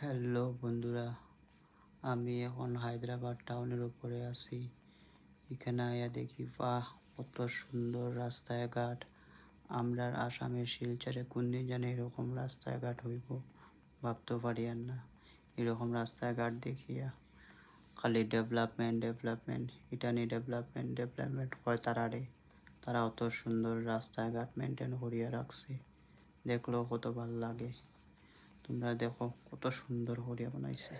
Hello বন্ধুরা, আমি এখন হায়দ্রাবাদ টাউনের উপরে আছি। এখানে আয়া দেখি বাহ, কত সুন্দর রাস্তায় ঘাট। আমরা আসামের শিলচরে কোনদিন জানি এরকম রাস্তায় ঘাট হইব, ভাবতেও পারি আর না। এরকম রাস্তায় ঘাট দেখিয়া খালি ডেভেলপমেন্ট ডেভেলপমেন্ট, এটা নিয়ে ডেভেলপমেন্ট ডেভেলপমেন্ট হয় তারা অত সুন্দর রাস্তায় ঘাট মেনটেন করিয়া রাখছে, দেখলেও কত ভাল লাগে। তোমরা দেখো কত সুন্দর করিয়া বানাইছে।